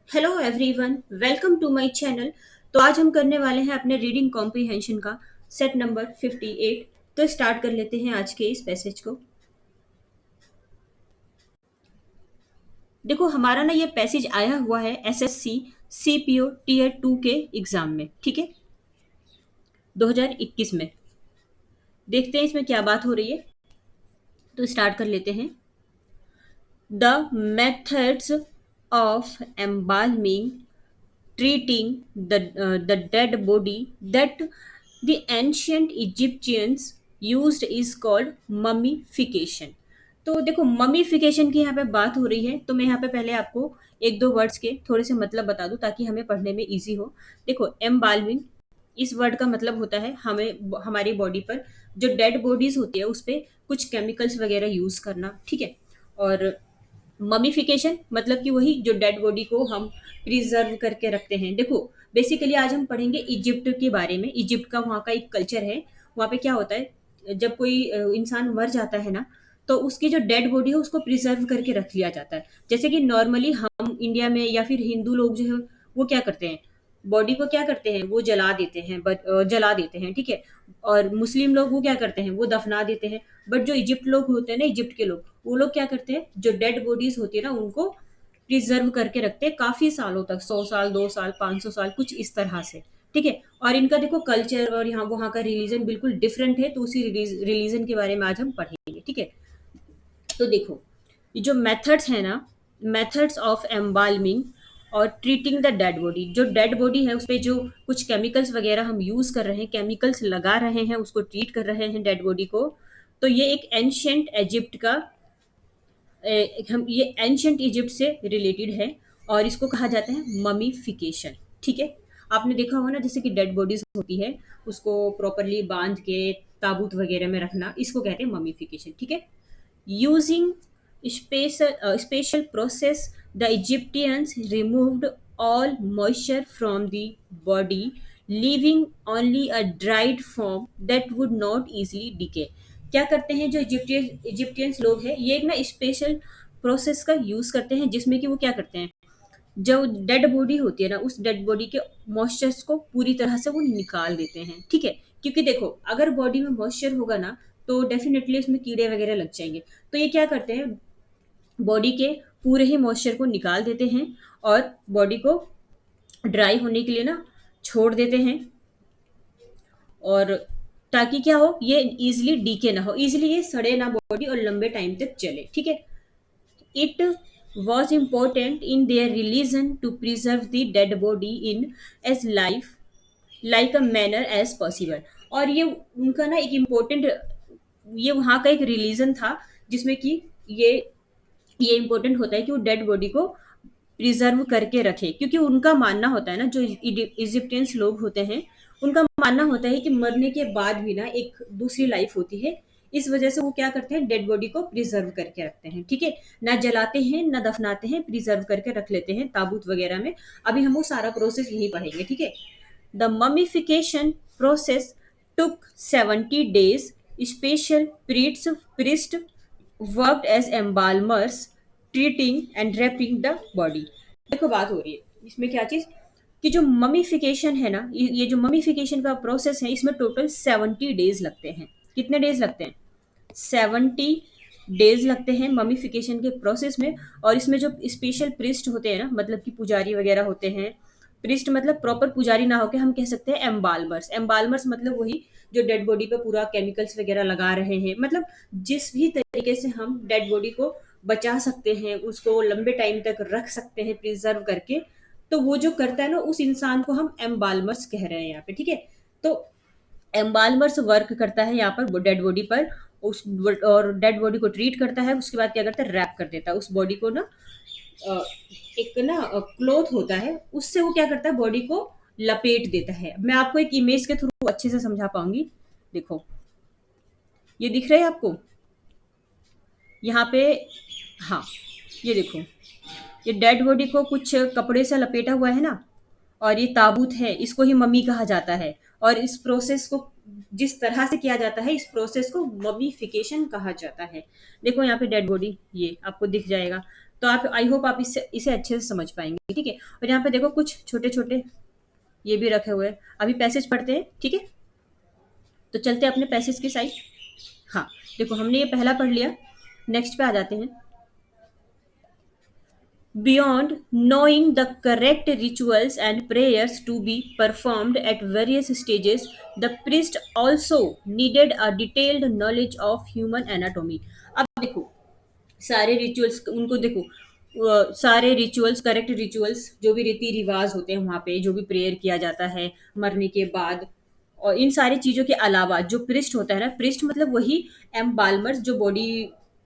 Hello everyone, welcome to my channel. तो आज हम करने वाले हैं अपने रीडिंग कॉम्प्रिहेंशन का सेट नंबर 58। तो स्टार्ट कर लेते हैं आज के इस पैसेज को। देखो, हमारा ना ये पैसेज आया हुआ है एसएससी सीपीओ टीयर 2 के एग्जाम में, ठीक है, 2021 में। देखते हैं इसमें क्या बात हो रही है। तो स्टार्ट कर लेते हैं। The methods of embalming treating the dead body that the ancient Egyptians used is called mummification। तो देखो, ममीफिकेशन की यहाँ पे बात हो रही है, तो मैं यहाँ पे पहले आपको एक दो वर्ड्स के थोड़े से मतलब बता दूं ताकि हमें पढ़ने में इजी हो। देखो, एम्बाल्मिंग, इस वर्ड का मतलब होता है हमें हमारी बॉडी पर जो डेड बॉडीज होती है उस पर कुछ केमिकल्स वगैरह यूज करना, ठीक है। और ममीफिकेशन मतलब कि वही जो डेड बॉडी को हम प्रिजर्व करके रखते हैं। देखो, बेसिकली आज हम पढ़ेंगे इजिप्ट के बारे में। इजिप्ट का वहाँ का एक कल्चर है। वहाँ पे क्या होता है, जब कोई इंसान मर जाता है ना, तो उसकी जो डेड बॉडी है उसको प्रिजर्व करके रख लिया जाता है। जैसे कि नॉर्मली हम इंडिया में या फिर हिंदू लोग जो है वो क्या करते हैं, बॉडी को क्या करते हैं, वो जला देते हैं, जला देते हैं, ठीक है। और मुस्लिम लोग वो क्या करते हैं, वो दफना देते हैं। बट जो इजिप्ट लोग होते हैं ना, इजिप्ट के लोग, वो लोग क्या करते हैं, जो डेड बॉडीज होती है ना उनको प्रिजर्व करके रखते हैं काफी सालों तक, 100 साल, 2 साल, 500 साल, कुछ इस तरह से, ठीक है। और इनका देखो कल्चर और यहाँ वहाँ का रिलीजन बिल्कुल डिफरेंट है, तो उसी रिलीजन के बारे में आज हम पढ़ेंगे, ठीक है। तो देखो, ये जो मेथड्स है ना, मेथड्स ऑफ एम्बाल्मिंग और ट्रीटिंग द डेड बॉडी, जो डेड बॉडी है उस पे जो कुछ केमिकल्स वगैरह हम यूज कर रहे हैं, केमिकल्स लगा रहे हैं, उसको ट्रीट कर रहे हैं डेड बॉडी को। तो ये एक एंशियंट इजिप्ट का हम ये एंशियंट इजिप्ट से रिलेटेड है और इसको कहा जाता है ममीफिकेशन, ठीक है। आपने देखा होगा ना, जैसे कि डेड बॉडीज होती है उसको प्रॉपरली बांध के ताबूत वगैरह में रखना, इसको कहते हैं ममीफिकेशन, ठीक है। Using special process, the Egyptians removed all moisture from the body, leaving only a dried form that would not easily decay। क्या करते हैं जो इजिप्टियंस लोग हैं, ये एक ना स्पेशल प्रोसेस का यूज करते हैं जिसमें कि वो क्या करते हैं, जो डेड बॉडी होती है ना उस डेड बॉडी के मॉइस्चर्स को पूरी तरह से वो निकाल देते हैं, ठीक है। क्योंकि देखो, अगर बॉडी में मॉइस्चर होगा ना तो डेफिनेटली उसमें कीड़े वगैरह लग जाएंगे। तो ये क्या करते हैं, बॉडी के पूरे ही मॉइस्चर को निकाल देते हैं और बॉडी को ड्राई होने के लिए ना छोड़ देते हैं। और ताकि क्या हो, ये इजिली डीके ना हो, इजिली ये सड़े ना बॉडी और लंबे टाइम तक चले, ठीक है। It was important in their religion to preserve the dead body in as life like a manner as possible। और ये उनका ना एक इम्पोर्टेंट, ये वहाँ का एक रिलीजन था जिसमें कि ये ये इम्पोर्टेंट होता है कि वो डेड बॉडी को प्रिजर्व करके रखे, क्योंकि उनका मानना होता है ना, जो इजिप्टियंस लोग होते हैं उनका मानना होता है कि मरने के बाद भी ना एक दूसरी लाइफ होती है। इस वजह से वो क्या करते हैं, डेड बॉडी को प्रिजर्व करके रखते हैं, ठीक है। ना जलाते हैं ना दफनाते हैं, प्रिजर्व करके रख लेते हैं ताबूत वगैरह में। अभी हम वो सारा प्रोसेस यही पढ़ेंगे, ठीक है। The mummification process took 70 days। Special priest worked as embalmers, treating and wrapping the body। देखो, बात हो रही है इसमें क्या चीज, कि जो ममीफिकेशन है ना, ये जो ममीफिकेशन का प्रोसेस है इसमें टोटल 70 डेज लगते हैं। कितने डेज लगते हैं, 70 डेज लगते हैं ममीफिकेशन के प्रोसेस में। और इसमें जो स्पेशल प्रिस्ट होते हैं ना, मतलब कि पुजारी वगैरह होते हैं, प्रिस्ट मतलब प्रॉपर पुजारी ना होके हम कह सकते हैं एम्बाल्मर्स। एम्बाल्मर्स मतलब वही जो डेड बॉडी पे पूरा केमिकल्स वगैरह लगा रहे हैं, मतलब जिस भी तरीके से हम डेड बॉडी को बचा सकते हैं, उसको लंबे टाइम तक रख सकते हैं प्रिजर्व करके, तो वो जो करता है ना उस इंसान को हम एम्बाल्मर्स कह रहे हैं यहाँ पे, ठीक है। तो एम्बाल्मर्स वर्क करता है यहाँ पर डेड बॉडी पर, उस और डेड बॉडी को ट्रीट करता है, उसके बाद क्या करता है, रैप कर देता है उस बॉडी को ना, अ, एक ना क्लोथ होता है उससे वो क्या करता है, बॉडी को लपेट देता है। मैं आपको एक इमेज के थ्रू अच्छे से समझा पाऊंगी। देखो, ये दिख रहा है आपको यहाँ पे, हाँ, ये देखो, ये डेड बॉडी को कुछ कपड़े से लपेटा हुआ है ना, और ये ताबूत है, इसको ही मम्मी कहा जाता है। और इस प्रोसेस को जिस तरह से किया जाता है, इस प्रोसेस को ममीफिकेशन कहा जाता है। देखो यहाँ पे डेड बॉडी ये आपको दिख जाएगा। तो आप आई होप आप इसे इसे अच्छे से समझ पाएंगे, ठीक है। और यहाँ पे देखो कुछ छोटे छोटे ये भी रखे हुए हैं। अभी पैसेज पढ़ते हैं, ठीक है। तो चलते हैं अपने पैसेज की साइड। हाँ, देखो हमने ये पहला पढ़ लिया। नेक्स्ट पे आ जाते हैं। Beyond knowing the correct rituals and prayers to be performed at various stages, the priest also needed a detailed knowledge of human anatomy. अब देखो सारे रिचुअल्स उनको देखो, सारे रिचुअल्स, करेक्ट रिचुअल्स, जो भी रीति रिवाज होते हैं वहां पे, जो भी प्रेयर किया जाता है मरने के बाद, और इन सारी चीजों के अलावा जो प्रिस्ट होता है ना, प्रिस्ट मतलब वही एम्बाल्मर जो बॉडी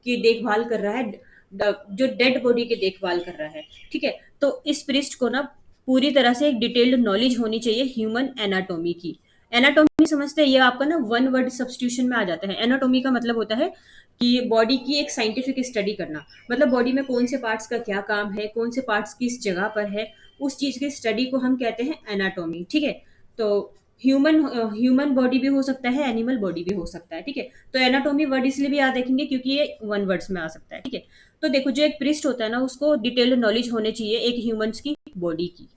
की देखभाल कर रहा है, जो डेड बॉडी की देखभाल कर रहा है, ठीक है। तो इस प्रिस्ट को ना पूरी तरह से एक डिटेल्ड नॉलेज होनी चाहिए ह्यूमन एनाटॉमी की। एनाटॉमी समझते हैं, ये आपका ना वन वर्ड सब्स्टिट्यूशन में आ जाता है। एनाटॉमी का मतलब होता है कि बॉडी की एक साइंटिफिक स्टडी करना, मतलब बॉडी में कौन से पार्ट्स का क्या काम है, कौन से पार्ट्स किस जगह पर है, उस चीज की स्टडी को हम कहते हैं एनाटॉमी, ठीक है। तो ह्यूमन ह्यूमन बॉडी भी हो सकता है, एनिमल बॉडी भी हो सकता है, ठीक है। तो एनाटॉमी वर्ड इसलिए भी याद रखेंगे क्योंकि ये वन वर्ड्स में आ सकता है, ठीक है। तो देखो जो एक प्रिस्ट होता है ना, उसको डिटेल्ड नॉलेज होनी चाहिए एक ह्यूमंस की बॉडी की।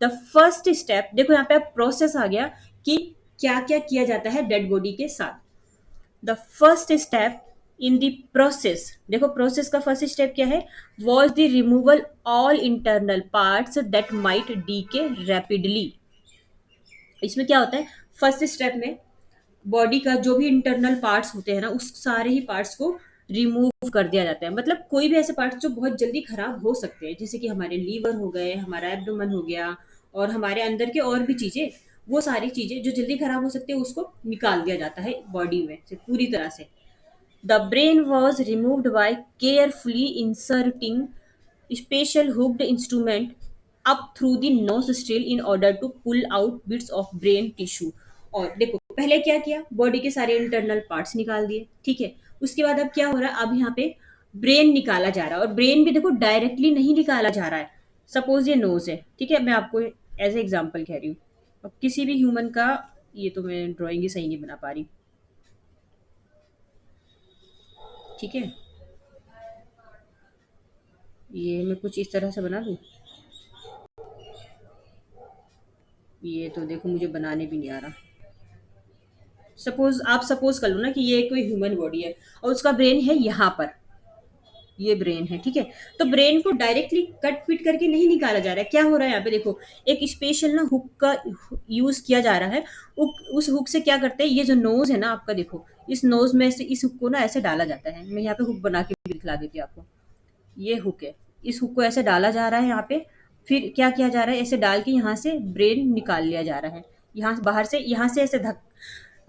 द फर्स्ट स्टेप, देखो यहाँ पे प्रोसेस आ गया कि क्या क्या किया जाता है डेड बॉडी के साथ। The first step in the process, देखो प्रोसेस का फर्स्ट स्टेप क्या है, was the removal all internal parts that might decay rapidly. इसमें क्या होता है, फर्स्ट स्टेप में बॉडी का जो भी इंटरनल पार्ट्स होते हैं ना, उस सारे ही पार्ट्स को रिमूव कर दिया जाता है। मतलब कोई भी ऐसे पार्ट्स जो बहुत जल्दी खराब हो सकते हैं, जैसे कि हमारे लीवर हो गए, हमारा एब्डोमेन हो गया, और हमारे अंदर के और भी चीजें, वो सारी चीजें जो जल्दी खराब हो सकती है उसको निकाल दिया जाता है बॉडी में से पूरी तरह से। The brain was removed by carefully inserting special hooked instrument up through the nostril in order to pull out bits of brain tissue। और देखो पहले क्या किया, बॉडी के सारे इंटरनल पार्ट्स निकाल दिए, ठीक है। उसके बाद अब क्या हो रहा है, अब यहाँ पे ब्रेन निकाला जा रहा है, और ब्रेन भी देखो डायरेक्टली नहीं निकाला जा रहा है। सपोज ये नोज है, ठीक है, मैं आपको एज ए एग्जाम्पल कह रही हूँ। अब किसी भी ह्यूमन का, ये तो मैं ड्राइंग ही सही नहीं बना पा रही, ठीक है। ये मैं कुछ इस तरह से बना दूँ, ये तो देखो मुझे बनाने भी नहीं आ रहा। सपोज कर लो ना कि ये कोई ह्यूमन बॉडी है और उसका ब्रेन है यहाँ पर, ये ब्रेन है, ठीक है। तो ब्रेन को डायरेक्टली कट पिट करके नहीं निकाला जा रहा है। क्या हो रहा है यहाँ पे देखो, एक स्पेशल ना हुक का यूज किया जा रहा है। उस हुक से क्या करते हैं, ये जो नोज है ना आपका, देखो इस नोज में से इस हुक को ना ऐसे डाला जाता है। मैं यहाँ पे हुक बना के भी दिखला देती हूँ आपको। ये हुक है, इस हुक को ऐसे डाला जा रहा है यहाँ पे। फिर क्या किया जा रहा है, ऐसे डाल के यहाँ से ब्रेन निकाल लिया जा रहा है। यहाँ से बाहर से, यहाँ से ऐसे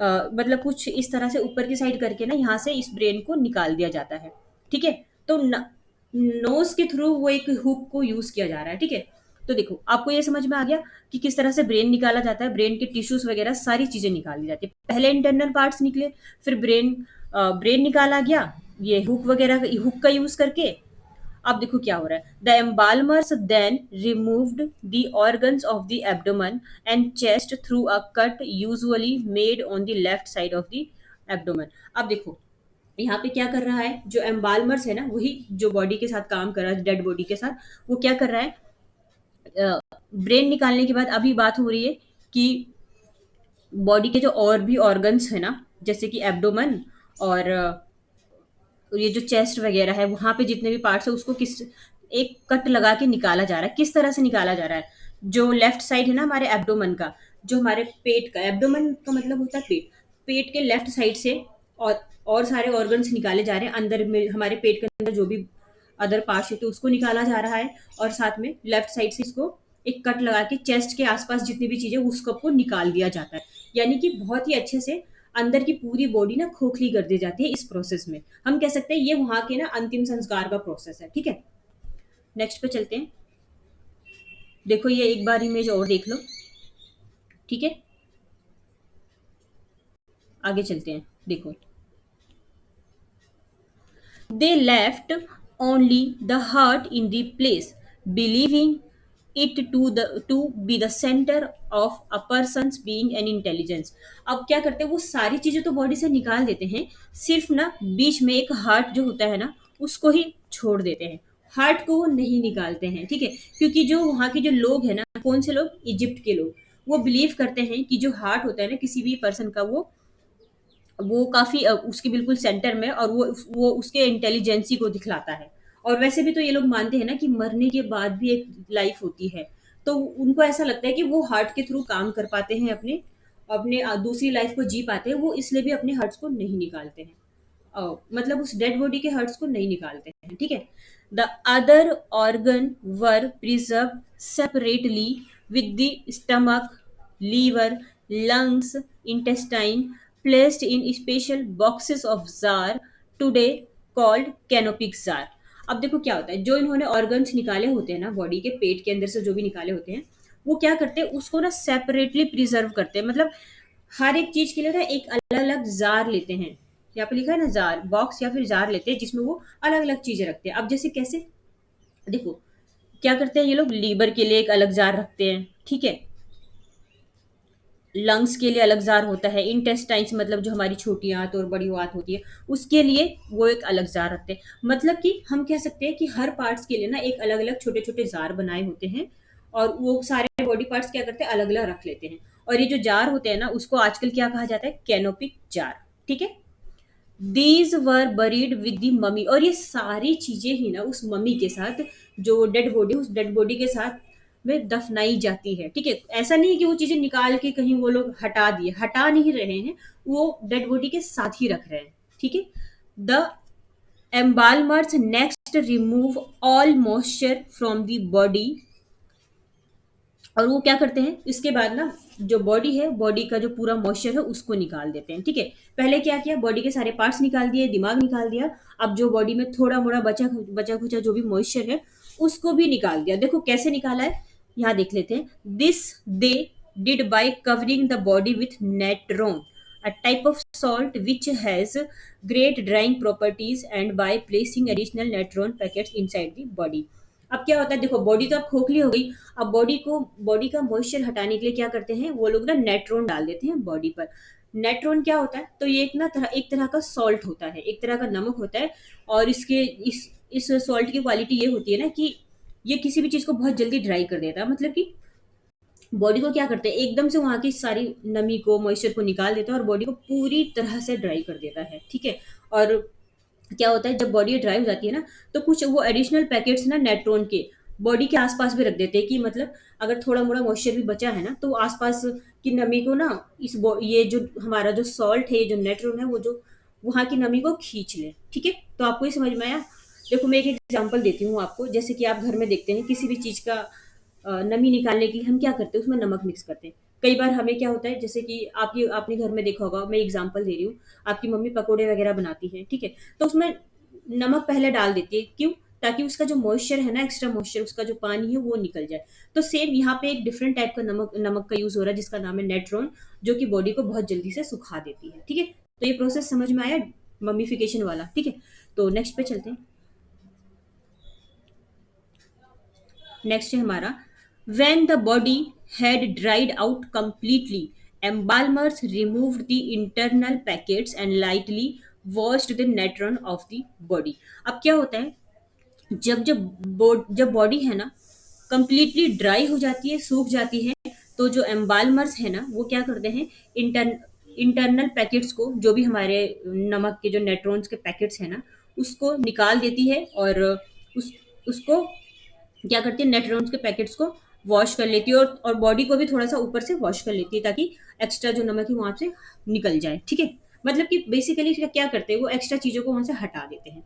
मतलब कुछ इस तरह से ऊपर की साइड करके ना यहाँ से इस ब्रेन को निकाल दिया जाता है, ठीक है। तो नोज के थ्रू वो एक हुक को यूज किया जा रहा है, ठीक है। तो देखो आपको ये समझ में आ गया कि किस तरह से ब्रेन निकाला जाता है। ब्रेन के टिश्यूज वगैरह सारी चीजें निकाल दी जाती है। पहले इंटरनल पार्ट्स निकले, फिर ब्रेन निकाला गया ये हुक वगैरह, हुक का यूज करके। अब देखो क्या हो रहा है, the embalmers then removed the organs of the abdomen and chest through a cut usually made on the left side of the abdomen. अब देखो यहाँ पे क्या कर रहा है, जो एम्बाल्मर्स है ना, वही जो बॉडी के साथ काम कर रहा है, डेड बॉडी के साथ, वो क्या कर रहा है, ब्रेन निकालने के बाद अभी बात हो रही है कि बॉडी के जो और भी ऑर्गन्स है ना, जैसे कि एब्डोमेन और ये जो चेस्ट वगैरह है, वहां पे जितने भी पार्ट्स है उसको किस एक कट लगा के निकाला जा रहा है। किस तरह से निकाला जा रहा है, जो लेफ्ट साइड है ना हमारे एब्डोमेन का, जो हमारे पेट का, एब्डोमेन का मतलब होता है पेट, पेट के लेफ्ट साइड से और सारे ऑर्गन्स निकाले जा रहे हैं। अंदर में हमारे पेट के अंदर जो भी अदर पार्ट्स होते हैं उसको निकाला जा रहा है, और साथ में लेफ्ट साइड से इसको एक कट लगा के चेस्ट के आसपास जितनी भी चीजें उसको को निकाल दिया जाता है। यानी कि बहुत ही अच्छे से अंदर की पूरी बॉडी ना खोखली कर दी जाती है। इस प्रोसेस में हम कह सकते हैं ये वहां के ना अंतिम संस्कार का प्रोसेस है, ठीक है। नेक्स्ट पे चलते हैं। देखो ये एक बार इमेज और देख लो, ठीक है। आगे चलते हैं, देखो they left only the heart in the place, believing it to be the centre of a person being an intelligence. अब क्या करते हैं, वो सारी चीजें तो बॉडी से निकाल देते हैं, सिर्फ ना बीच में एक हार्ट जो होता है ना उसको ही छोड़ देते हैं। हार्ट को वो नहीं निकालते हैं, ठीक है। क्योंकि जो वहाँ के जो लोग हैं ना, कौन से लोग, इजिप्ट के लोग, वो बिलीव करते हैं कि जो हार्ट होता है ना किसी भी पर्सन का, वो काफ़ी उसके बिल्कुल सेंटर में, और वो उसके इंटेलिजेंसी को दिखलाता है। और वैसे भी तो ये लोग मानते हैं ना कि मरने के बाद भी एक लाइफ होती है। तो उनको ऐसा लगता है कि वो हार्ट के थ्रू काम कर पाते हैं, अपने अपने दूसरी लाइफ को जी पाते हैं, वो इसलिए भी अपने हार्ट्स को नहीं निकालते हैं। मतलब उस डेड बॉडी के हर्ट्स को नहीं निकालते हैं, ठीक है। The other organ were preserve separately with the stomach, liver, lungs, intestine, placed in special boxes of jar, today called canopic jar. अब देखो क्या होता है, जो इन्होंने ऑर्गन्स निकाले होते हैं ना बॉडी के, पेट के अंदर से जो भी निकाले होते हैं, वो क्या करते हैं, उसको ना सेपरेटली प्रिजर्व करते हैं। मतलब हर एक चीज के लिए ना एक अलग अलग जार लेते हैं। यहाँ पे लिखा है ना जार, बॉक्स या फिर जार लेते हैं जिसमें वो अलग अलग चीजें रखते हैं। अब जैसे कैसे, देखो क्या करते हैं ये लोग, लीवर के लिए एक अलग जार रखते हैं, ठीक है। लंग्स के लिए अलग जार होता है, इंटेस्टाइन्स मतलब जो हमारी छोटी आंत और बड़ी आंत होती है, उसके लिए वो एक अलग जार रखते हैं। मतलब कि हम कह सकते हैं कि हर पार्ट्स के लिए ना एक अलग अलग छोटे छोटे जार बनाए होते हैं, और वो सारे बॉडी पार्ट्स क्या करते हैं, अलग अलग रख लेते हैं। और ये जो जार होते हैं ना, उसको आजकल क्या कहा जाता है, कैनोपिक जार, ठीक है। These were buried with the mummy, और ये सारी चीजें ही ना उस मम्मी के साथ, जो डेड बॉडी, उस डेड बॉडी के साथ में दफनाई जाती है, ठीक है। ऐसा नहीं है कि वो चीजें निकाल के कहीं वो लोग हटा दिए, हटा नहीं रहे हैं, वो डेड बॉडी के साथ ही रख रहे हैं, ठीक है। The embalmers next remove all moisture from the body, और वो क्या करते हैं इसके बाद ना, जो बॉडी है, बॉडी का जो पूरा मॉइस्चर है उसको निकाल देते हैं, ठीक है। पहले क्या किया, बॉडी के सारे पार्ट्स निकाल दिए, दिमाग निकाल दिया। अब जो बॉडी में थोड़ा मोड़ा बचा बचा खुचा जो भी मॉइस्चर है, उसको भी निकाल दिया। देखो कैसे निकाला है, यहाँ देख लेते हैं। This they did bye covering the body with Natron, a type of salt which has great drying properties, and by placing additional neutron packets inside the body। अब क्या होता है, देखो बॉडी तो अब खोखली हो गई। अब बॉडी का मॉइस्चर हटाने के लिए क्या करते हैं वो लोग ना, नेट्रॉन डाल देते हैं बॉडी पर। नेट्रॉन क्या होता है, तो ये एक तरह का सॉल्ट होता है, एक तरह का नमक होता है। और इस सॉल्ट की क्वालिटी ये होती है ना कि ये किसी भी चीज को बहुत जल्दी ड्राई कर देता है। मतलब कि बॉडी को क्या करते हैं, एकदम से वहां की सारी नमी को, मॉइस्चर को निकाल देता है, और बॉडी को पूरी तरह से ड्राई कर देता है, ठीक है। और क्या होता है, जब बॉडी ड्राई हो जाती है ना, तो कुछ वो एडिशनल पैकेट्स ना नेट्रॉन के बॉडी के आसपास भी रख देते हैं, कि मतलब अगर थोड़ा मोड़ा मॉइस्चर भी बचा है ना, तो आसपास की नमी को ना, ये जो हमारा जो सॉल्ट है, ये जो नेट्रॉन है, वो जो वहाँ की नमी को खींच ले, ठीक है। तो आपको ये समझ में आया। देखो मैं एक एग्जांपल देती हूँ आपको। जैसे कि आप घर में देखते हैं किसी भी चीज का नमी निकालने के लिए हम क्या करते हैं, उसमें नमक मिक्स करते हैं। कई बार हमें क्या होता है, जैसे कि आपकी आपने घर में देखा होगा, मैं एग्जांपल दे रही हूँ, आपकी मम्मी पकोड़े वगैरह बनाती है, ठीक है। तो उसमें नमक पहले डाल देती है, क्यों, ताकि उसका जो मॉइस्चर है ना, एक्स्ट्रा मॉइस्चर, उसका जो पानी है वो निकल जाए। तो सेम यहाँ पे एक डिफरेंट टाइप का नमक नमक का यूज हो रहा है, जिसका नाम है नेट्रॉन, जो कि बॉडी को बहुत जल्दी से सुखा देती है, ठीक है। तो ये प्रोसेस समझ में आया, मम्मीफिकेशन वाला, ठीक है। तो नेक्स्ट पे चलते हैं। नेक्स्ट है हमारा, when the body had dried out completely, embalmers removed the internal packets and lightly washed the natron of the body। अब क्या होता है, जब बॉडी है ना कंप्लीटली ड्राई हो जाती है, सूख जाती है, तो जो एम्बालमर्स है ना, वो क्या करते हैं, इंटरनल पैकेट्स को, जो भी हमारे नमक के जो नेट्रॉन्स के पैकेट्स है ना, उसको निकाल देती है। और उस उसको क्या करती है, नेट्रॉन्स के पैकेट्स को वॉश कर लेती है, और बॉडी को भी थोड़ा सा ऊपर से वॉश कर लेती है, ताकि एक्स्ट्रा जो नमक है वहां से निकल जाए, ठीक है। मतलब कि बेसिकली क्या करते हैं, वो एक्स्ट्रा चीजों को वहां से हटा देते हैं।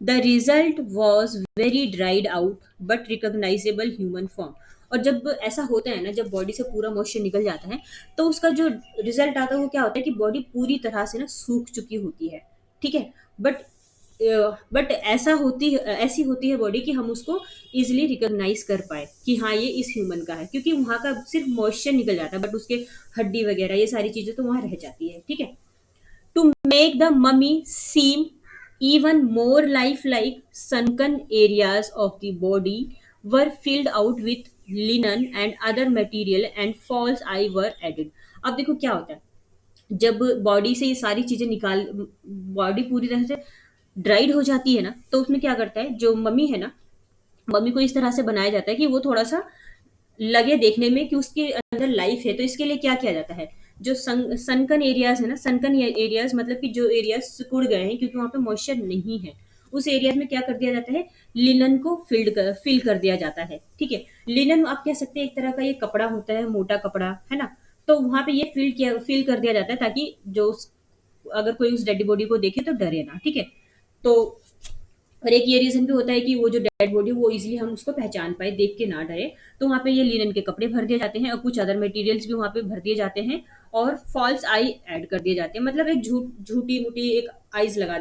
The result was very dried out but recognisable human form. और जब ऐसा होता है ना, जब बॉडी से पूरा मॉइस्चर निकल जाता है, तो उसका जो रिजल्ट आता है वो क्या होता है, कि बॉडी पूरी तरह से ना सूख चुकी होती है, ठीक है। बट ऐसी होती है बॉडी कि हम उसको इजिली रिकॉग्नाइज कर पाए कि हाँ ये इस ह्यूमन का है, क्योंकि वहां का सिर्फ मॉइस्चर निकल जाता है, बट उसके हड्डी वगैरह ये सारी चीजें तो वहां रह जाती है, ठीक है। To make the mummy seem even more lifelike, sunken areas of the body were filled out with linen and other material, and false eye were added। अब देखो क्या होता है, जब बॉडी से ये सारी चीजें निकाल बॉडी पूरी तरह से ड्राइड हो जाती है ना, तो उसमें क्या करता है जो मम्मी है ना, मम्मी को इस तरह से बनाया जाता है कि वो थोड़ा सा लगे देखने में कि उसके अंदर लाइफ है। तो इसके लिए क्या किया जाता है, जो सनकन एरियाज है ना, सनकन एरियाज मतलब कि जो एरियाज सिकुड़ गए हैं क्योंकि वहां पे मॉइस्चर नहीं है, उस एरिया में क्या कर दिया जाता है, लिनन को फिल कर दिया जाता है। ठीक है, लिनन आप कह सकते हैं एक तरह का ये कपड़ा होता है, मोटा कपड़ा है ना। तो वहां पे ये फिल कर दिया जाता है ताकि अगर कोई उस डेड बॉडी को देखे तो डरे ना। ठीक है, तो और एक ये रीजन भी होता है कि वो जो डेड बॉडी वो इजीली हम उसको पहचान पाए, देख के ना डरे। तो वहाँ पे ये लिनन के कपड़े भर दिए जाते हैं और कुछ अदर मटेरियल्स भी वहाँ पे भर दिए जाते हैं, और फॉल्स आई ऐड कर दिए जाते हैं, मतलब एक झूठी मूठी एक आईज लगा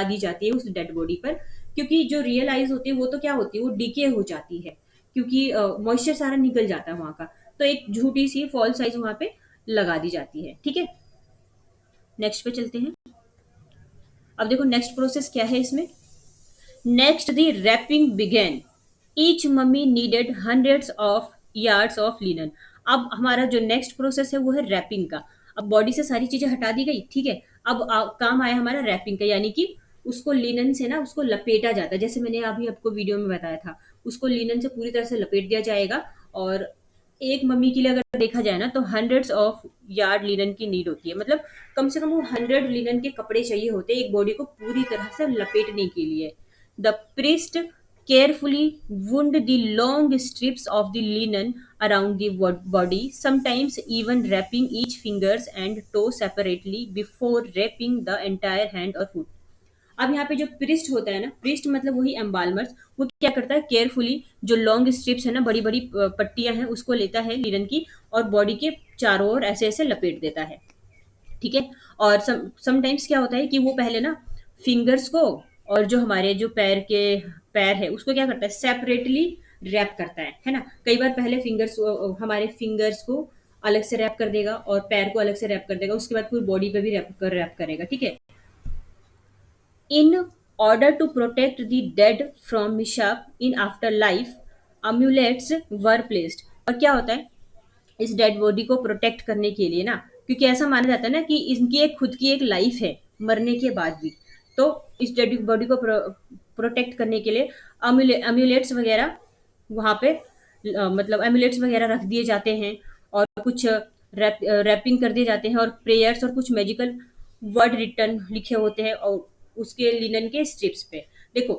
दी जाती है उस डेड बॉडी पर। क्योंकि जो रियल आईज होती है वो तो क्या होती है, वो डीके हो जाती है, क्योंकि मॉइस्चर सारा निकल जाता है वहाँ का। तो एक झूठी सी फॉल्स आईज वहाँ पे लगा दी जाती है। ठीक है, नेक्स्ट पे चलते हैं। अब देखो नेक्स्ट प्रोसेस क्या है इसमें। Next, the wrapping began. Each mummy needed hundreds of yards of linen. अब हमारा जो नेक्स्ट प्रोसेस है वो है रैपिंग का। अब बॉडी से सारी चीजें हटा दी गई, ठीक है। अब काम आया हमारा रैपिंग का, यानी कि उसको लिनन से ना उसको लपेटा जाता है, जैसे मैंने अभी आपको वीडियो में बताया था। उसको लिनन से पूरी तरह से लपेट दिया जाएगा। और एक मम्मी के लिए अगर देखा जाए ना तो हंड्रेड्स ऑफ यार्ड लिनन की नीड होती है, मतलब कम से कम वो 100 लिनन के कपड़े चाहिए होते हैं एक बॉडी को पूरी तरह से लपेटने के लिए। The priest carefully wound the long strips of the linen around the body, sometimes even wrapping each fingers and toe separately before wrapping the entire hand or foot. अब यहाँ पे जो प्रिस्ट होता है ना, प्रिस्ट मतलब वही एम्बालमर्स, वो क्या करता है, केयरफुली जो लॉन्ग स्ट्रिप्स है ना, बड़ी बड़ी पट्टियां हैं, उसको लेता है लिनन की और बॉडी के चारों ओर ऐसे ऐसे लपेट देता है। ठीक है, और समटाइम्स क्या होता है कि वो पहले ना फिंगर्स को और जो हमारे जो पैर है उसको क्या करता है, सेपरेटली रैप करता है ना। कई बार पहले हमारे फिंगर्स को अलग से रैप कर देगा और पैर को अलग से रैप कर देगा, उसके बाद पूरी बॉडी पे भी रैप करेगा। ठीक है, in order to protect the dead from mishap in afterlife, amulets were placed। और क्या होता है, इस डेड बॉडी को प्रोटेक्ट करने के लिए ना, क्योंकि ऐसा माना जाता है ना कि इनकी एक खुद की एक लाइफ है मरने के बाद भी। तो इस डेड बॉडी को प्रोटेक्ट करने के लिए अम्यूलेट्स वगैरह वहां पे मतलब एमुलेट्स वगैरह रख दिए जाते हैं, और कुछ रैपिंग कर दिए जाते हैं, और प्रेयर्स और कुछ मैजिकल वर्ड रिटर्न लिखे होते हैं और उसके लिनन के स्ट्रिप्स पे। देखो,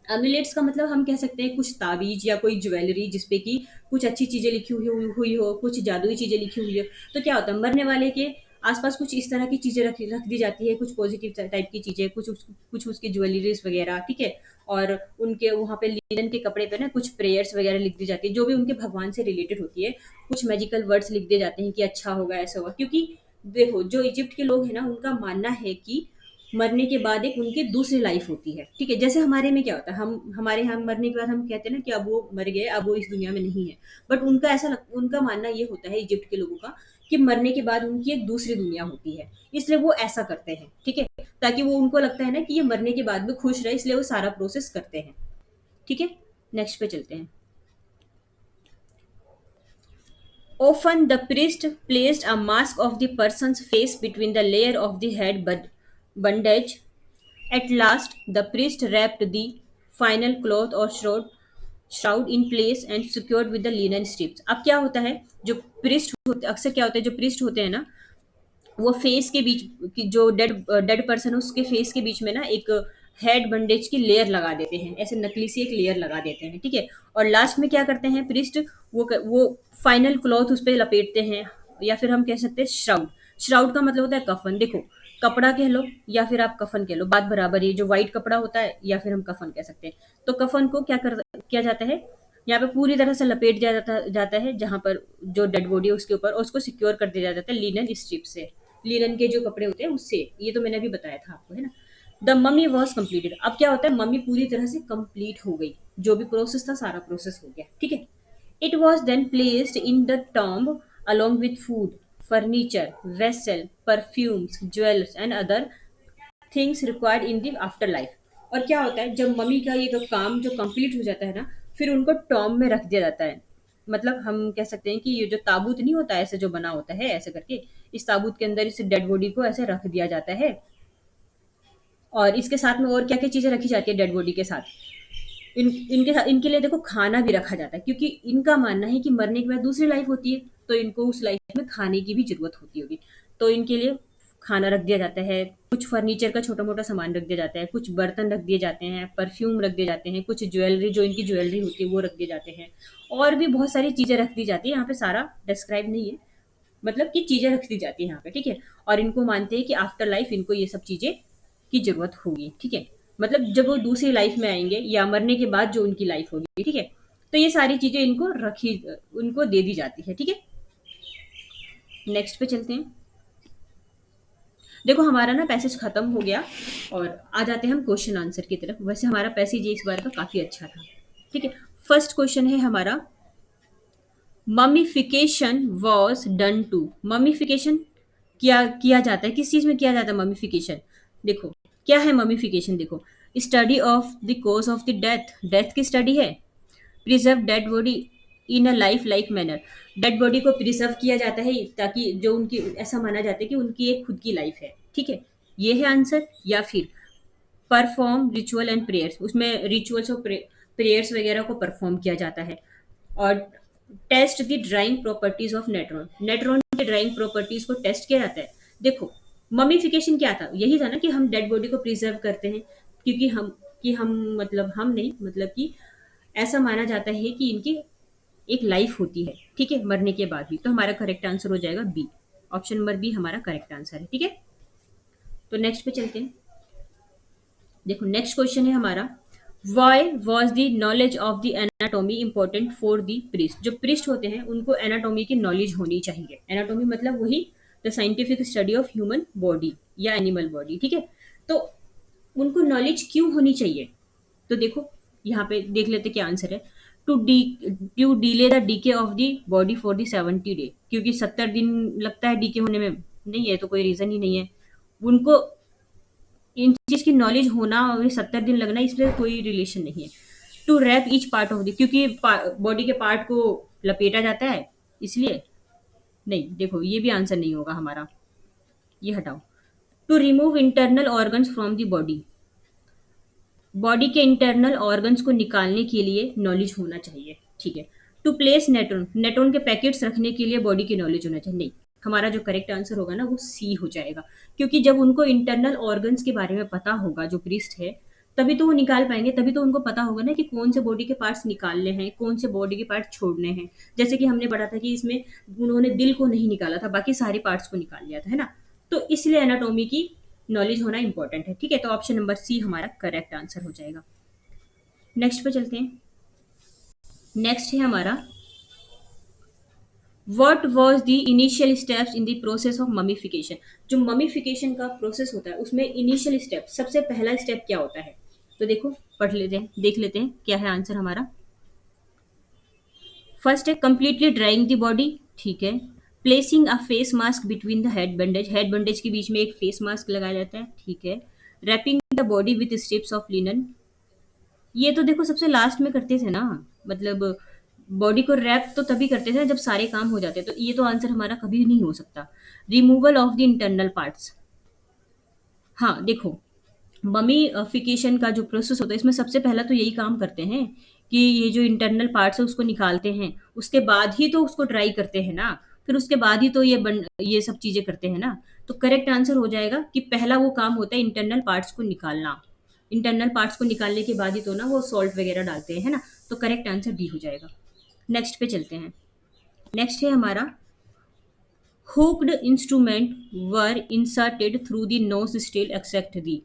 अम्यूलेट्स का मतलब हम कह सकते हैं कुछ ताबीज या कोई ज्वेलरी जिसपे कि कुछ अच्छी चीजें लिखी हुई हो, कुछ जादुई चीजें लिखी हुई हो। तो क्या होता है, मरने वाले के आसपास कुछ इस तरह की चीजें रख दी जाती है, कुछ पॉजिटिव टाइप की चीजें, कुछ उसकी ज्वेलरीज वगैरह। ठीक है, और उनके वहां पे लिनन के कपड़े पे ना कुछ प्रेयर्स वगैरह लिख दी जाती है जो भी उनके भगवान से रिलेटेड होती है। कुछ मैजिकल वर्ड्स लिख दिए जाते हैं कि अच्छा होगा, ऐसा होगा। क्योंकि देखो, जो इजिप्ट के लोग हैं ना, उनका मानना है कि मरने के बाद एक उनकी दूसरी लाइफ होती है। ठीक है, जैसे हमारे में क्या होता है, हम हमारे यहाँ मरने के बाद हम कहते हैं ना कि अब वो मर गए, अब वो इस दुनिया में नहीं है। बट उनका मानना ये होता है इजिप्ट के लोगों का कि मरने के बाद उनकी एक दूसरी दुनिया होती है, इसलिए वो ऐसा करते हैं। ठीक है, ताकि वो उनको लगता है ना कि ये मरने के बाद भी खुश रहे, इसलिए वो सारा प्रोसेस करते हैं। ठीक है, नेक्स्ट पे चलते हैं। Often the priest placed a mask of the person's face between the layer of the head bandage. At last, the priest wrapped the final cloth or shroud in place and secured with the linen strips। अब क्या होता है, जो अक्सर क्या होता है, जो प्रिस्ट होते हैं ना, वो फेस के बीच जो डेड पर्सन है उसके फेस के बीच में ना एक हेड बंडेज की लेयर लगा देते हैं, ऐसे नकली सी एक लेयर लगा देते हैं। ठीक है, और लास्ट में क्या करते हैं प्रिस्ट, वो फाइनल क्लॉथ उस पर लपेटते हैं, या फिर हम कह सकते हैं श्राउड। श्राउड का मतलब होता है कफन। देखो, कपड़ा कह लो या फिर आप कफन कह लो, बात बराबर है। जो व्हाइट कपड़ा होता है या फिर हम कफन कह सकते हैं। तो कफन को किया जाता है, यहाँ पे पूरी तरह से लपेट दिया जाता है जहां पर जो डेड बॉडी है उसके ऊपर, और उसको सिक्योर कर दिया जाता है लिनन स्ट्रिप से, लिनन के जो कपड़े होते हैं उससे। ये तो मैंने अभी बताया था आपको, है ना। The mummy was completed. अब क्या होता है, मम्मी पूरी तरह से कंप्लीट हो गई, जो भी प्रोसेस था सारा प्रोसेस हो गया। ठीक है, it was then placed in the tomb along with food, furniture, vessel, perfumes, jewels and other things required in the after life. और क्या होता है, जब मम्मी का ये काम जो कंप्लीट हो जाता है ना, फिर उनको टॉम में रख दिया जाता है। मतलब हम कह सकते हैं कि ये जो ताबूत नहीं होता ऐसे जो बना होता है ऐसे करके, इस ताबूत के अंदर इस डेड बॉडी को ऐसे रख दिया जाता है। और इसके साथ में और क्या क्या चीजें रखी जाती है डेड बॉडी के साथ, इनके लिए देखो खाना भी रखा जाता है, क्योंकि इनका मानना है कि मरने के बाद दूसरी लाइफ होती है, तो इनको उस लाइफ में खाने की भी जरूरत होती होगी। तो इनके लिए खाना रख दिया जाता है, कुछ फर्नीचर का छोटा मोटा सामान रख दिया जाता है, कुछ बर्तन रख दिए जाते हैं, परफ्यूम रख दिए जाते हैं, कुछ ज्वेलरी जो इनकी ज्वेलरी होती है वो रख दिए जाते हैं, और भी बहुत सारी चीजें रख दी जाती है। यहाँ पे सारा डिस्क्राइब नहीं है, मतलब कि चीजें रख दी जाती है यहाँ पे, ठीक है। और इनको मानते हैं कि आफ्टर लाइफ इनको ये सब चीजें की जरूरत होगी, ठीक है। मतलब जब वो दूसरी लाइफ में आएंगे या मरने के बाद जो उनकी लाइफ होगी, ठीक है, तो ये सारी चीजें इनको रखी, उनको दे दी जाती है, ठीक है। नेक्स्ट पे चलते हैं। देखो हमारा ना पैसेज खत्म हो गया, और आ जाते हैं हम क्वेश्चन आंसर की तरफ। वैसे हमारा पैसेज इस बार का काफी अच्छा था, ठीक है। फर्स्ट क्वेश्चन है हमारा, mummification was done to. Mummification किया जाता है, किस चीज में किया जाता है ममीफिकेशन? देखो क्या है ममीफिकेशन, देखो study of the cause of the death, death की स्टडी है। Preserve dead body in a life like manner, dead body को प्रिजर्व किया जाता है ताकि जो उनकी, ऐसा माना जाता है कि उनकी एक खुद की लाइफ है, ठीक है। ये है आंसर। या फिर परफॉर्म रिचुअल एंड प्रेयर्स, उसमें रिचुअल्स और प्रेयर्स वगैरह को परफॉर्म किया जाता है। और test the drying properties of natron, natron के ड्राइंग प्रॉपर्टीज को टेस्ट किया जाता है। देखो ममीफिकेशन क्या था, यही था ना कि हम डेड बॉडी को प्रिजर्व करते हैं, क्योंकि हम मतलब हम नहीं, मतलब कि ऐसा माना जाता है कि इनकी एक लाइफ होती है, ठीक है, मरने के बाद भी। तो हमारा करेक्ट आंसर हो जाएगा बी, ऑप्शन नंबर बी हमारा करेक्ट आंसर है, ठीक है। तो नेक्स्ट पे चलते हैं। देखो नेक्स्ट क्वेश्चन है हमारा, why was the knowledge of the anatomy important for the priest. जो प्रिस्ट होते हैं उनको एनाटोमी की नॉलेज होनी चाहिए। एनाटोमी मतलब वही the scientific study of human body या एनिमल बॉडी, ठीक है। तो उनको नॉलेज क्यों होनी चाहिए? तो देखो यहाँ पे देख लेते क्या आंसर है। To delay the decay of the body for the 70 day, क्योंकि 70 दिन लगता है डीके होने में, नहीं है तो कोई रीजन ही नहीं है उनको इन चीज की नॉलेज होना और 70 दिन लगना, इसमें कोई रिलेशन नहीं है। To wrap each part of the, क्योंकि बॉडी के पार्ट को लपेटा जाता है इसलिए, नहीं देखो ये भी आंसर नहीं होगा हमारा, ये हटाओ। To remove internal organs from the body, body के इंटरनल ऑर्गन्स को निकालने के लिए नॉलेज होना चाहिए, ठीक है। टू प्लेस नेट्रॉन, नेट्रॉन के पैकेट्स रखने के लिए बॉडी की नॉलेज होना चाहिए, नहीं। हमारा जो करेक्ट आंसर होगा ना वो सी हो जाएगा, क्योंकि जब उनको इंटरनल ऑर्गन्स के बारे में पता होगा जो प्रीस्ट है, तभी तो वो निकाल पाएंगे, तभी तो उनको पता होगा ना कि कौन से बॉडी के पार्ट्स निकालने हैं, कौन से बॉडी के पार्ट छोड़ने हैं। जैसे कि हमने पढ़ा था कि इसमें उन्होंने दिल को नहीं निकाला था, बाकी सारे पार्ट्स को निकाल लिया था, है ना। तो इसलिए एनाटोमी की नॉलेज होना इंपॉर्टेंट है, ठीक है। तो ऑप्शन नंबर सी हमारा करेक्ट आंसर हो जाएगा। नेक्स्ट पे चलते हैं। नेक्स्ट है हमारा, what was the initial steps in the process of mummification. जो ममीफिकेशन का प्रोसेस होता है उसमें इनिशियल स्टेप, सबसे पहला स्टेप क्या होता है? तो देखो पढ़ लेते हैं, देख लेते हैं क्या है आंसर हमारा। फर्स्ट है कंप्लीटली ड्राइंग द बॉडी, ठीक है। Placing a face mask between the head bandage, head bandage के बीच में एक फेस मास्क लगाया जाता है, ठीक है। Wrapping the body with strips of linen, ये तो देखो सबसे लास्ट में करते थे ना, मतलब बॉडी को रैप तो तभी करते थे जब सारे काम हो जाते, तो ये तो आंसर हमारा कभी नहीं हो सकता। Removal of the internal parts, हाँ देखो ममीफिकेशन का जो प्रोसेस होता है इसमें सबसे पहला तो यही काम करते हैं कि ये जो इंटरनल पार्ट्स है उसको निकालते हैं, उसके बाद ही तो उसको ड्राई करते हैं ना, फिर उसके बाद ही तो ये सब चीजें करते हैं ना। तो करेक्ट आंसर हो जाएगा कि पहला वो काम होता है इंटरनल पार्ट्स को निकालना, इंटरनल पार्ट्स को निकालने के बाद ही तो ना वो सॉल्ट वगैरह डालते हैं, है ना। तो करेक्ट आंसर डी हो जाएगा। नेक्स्ट पे चलते हैं। नेक्स्ट है हमारा, hooked instrument were inserted through the nose still except the.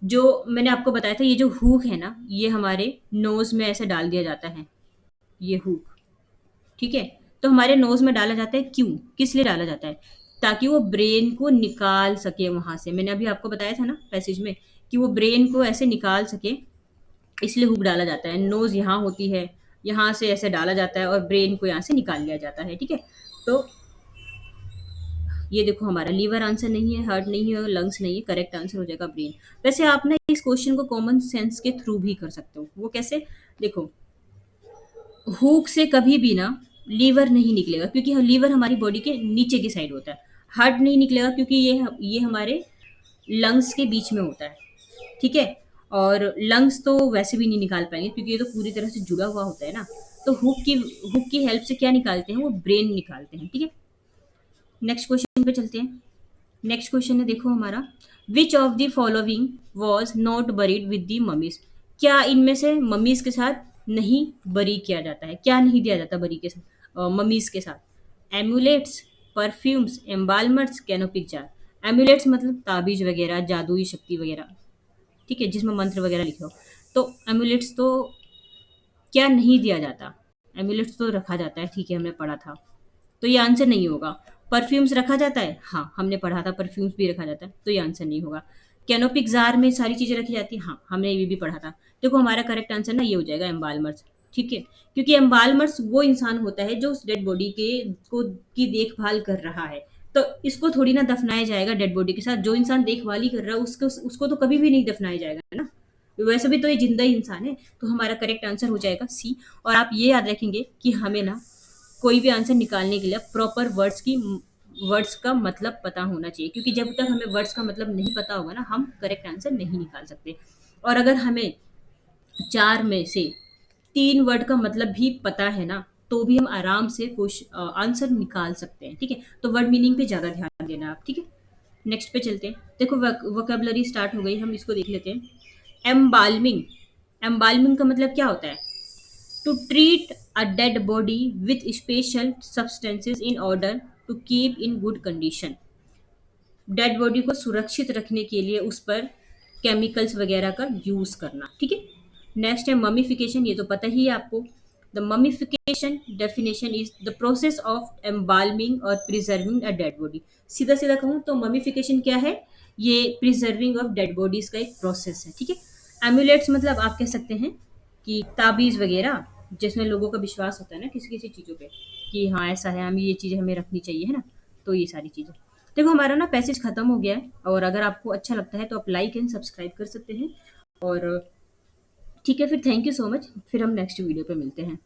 जो मैंने आपको बताया था ये जो हुक है ना, ये हमारे नोज में ऐसे डाल दिया जाता है, ये हुक, ठीक है। तो हमारे नोज में डाला जाता है, क्यों, किस लिए डाला जाता है? ताकि वो ब्रेन को निकाल सके वहां से, मैंने अभी आपको बताया था ना पैसेज में कि वो ब्रेन को ऐसे निकाल सके, इसलिए हुक डाला जाता है। नोज यहाँ होती है, यहाँ से ऐसे डाला जाता है और ब्रेन को यहाँ से निकाल लिया जाता है, ठीक है। तो ये देखो हमारा लीवर आंसर नहीं है, हार्ट नहीं है और लंग्स नहीं है, करेक्ट आंसर हो जाएगा ब्रेन। वैसे आप ना इस क्वेश्चन को कॉमन सेंस के थ्रू भी कर सकते हो, वो कैसे? देखो हुक से कभी भी ना लीवर नहीं निकलेगा, क्योंकि लीवर हमारी बॉडी के नीचे की साइड होता है। हार्ट नहीं निकलेगा क्योंकि ये हमारे लंग्स के बीच में होता है, ठीक है। और लंग्स तो वैसे भी नहीं निकाल पाएंगे क्योंकि ये तो पूरी तरह से जुड़ा हुआ होता है ना। तो हुक की हेल्प से क्या निकालते हैं, वो ब्रेन निकालते हैं, ठीक है। नेक्स्ट क्वेश्चन पे चलते हैं। नेक्स्ट क्वेश्चन है, देखो हमारा, which of the following was not buried with the mummies. क्या इनमें से ममीज के साथ नहीं बरी किया जाता है, क्या नहीं दिया जाता बरी के साथ, ममीज के साथ? Amulets, perfumes, embalmers, canopic jar. Amulets मतलब ताबीज वगैरह, जादुई शक्ति वगैरह, ठीक है, जिसमें मंत्र वगैरह लिखे हो। तो एम्यूलेट्स तो क्या नहीं दिया जाता? एम्यूलेट्स तो रखा जाता है, ठीक है, हमने पढ़ा था। तो ये आंसर नहीं होगा। परफ्यूम्स रखा जाता है, हाँ हमने पढ़ा था, परफ्यूम्स भी रखा जाता है, तो ये आंसर नहीं होगा। कैनोपिक जार में सारी चीजें रखी जाती है, हाँ हमने ये भी पढ़ा था। देखो हमारा करेक्ट आंसर ना ये हो जाएगा, एम्बालमर्स, ठीक है। क्योंकि एम्बालमर्स वो इंसान होता है जो उस डेड बॉडी के को की देखभाल कर रहा है। तो इसको थोड़ी ना दफनाया जाएगा डेड बॉडी के साथ, जो इंसान देखभाल ही कर रहा है उसको उसको तो कभी भी नहीं दफनाया जाएगा ना। वैसे भी तो ये जिंदा ही इंसान है। तो हमारा करेक्ट आंसर हो जाएगा सी। और आप ये याद रखेंगे कि हमें ना कोई भी आंसर निकालने के लिए प्रॉपर वर्ड्स का मतलब पता होना चाहिए, क्योंकि जब तक हमें वर्ड्स का मतलब नहीं पता होगा ना, हम करेक्ट आंसर नहीं निकाल सकते। और अगर हमें चार में से तीन वर्ड का मतलब भी पता है ना, तो भी हम आराम से आंसर निकाल सकते हैं, ठीक है। तो वर्ड मीनिंग पे ज्यादा ध्यान देना आप, ठीक है। नेक्स्ट पे चलते हैं। देखो वोकेबलरी स्टार्ट हो गई, हम इसको देख लेते हैं। एम्बाल्मिंग। एम्बाल्मिंग का मतलब क्या होता है? to treat a dead body with special substances in order to keep in good condition। Dead body को सुरक्षित रखने के लिए उस पर केमिकल्स वगैरह का यूज करना, ठीक है। नेक्स्ट है ममीफिकेशन, ये तो पता ही है आपको। The mummification definition is the process of embalming और प्रिजर्विंग अ डेड बॉडी। सीधा सीधा कहूँ तो ममीफिकेशन क्या है? ये प्रिजर्विंग ऑफ डेड बॉडीज का एक प्रोसेस है, ठीक है। एम्यूलेट्स मतलब आप कह सकते हैं कि ताबीज वगैरह, जिसमें लोगों का विश्वास होता है ना किसी किसी चीज़ों पे, कि हाँ ऐसा है, हम ये चीज़ हमें रखनी चाहिए, है ना। तो ये सारी चीज़ें। देखो हमारा ना पैसेज खत्म हो गया है, और अगर आपको अच्छा लगता है तो आप लाइक एंड सब्सक्राइब कर सकते हैं। और ठीक है, फिर थैंक यू सो मच, फिर हम नेक्स्ट वीडियो पे मिलते हैं।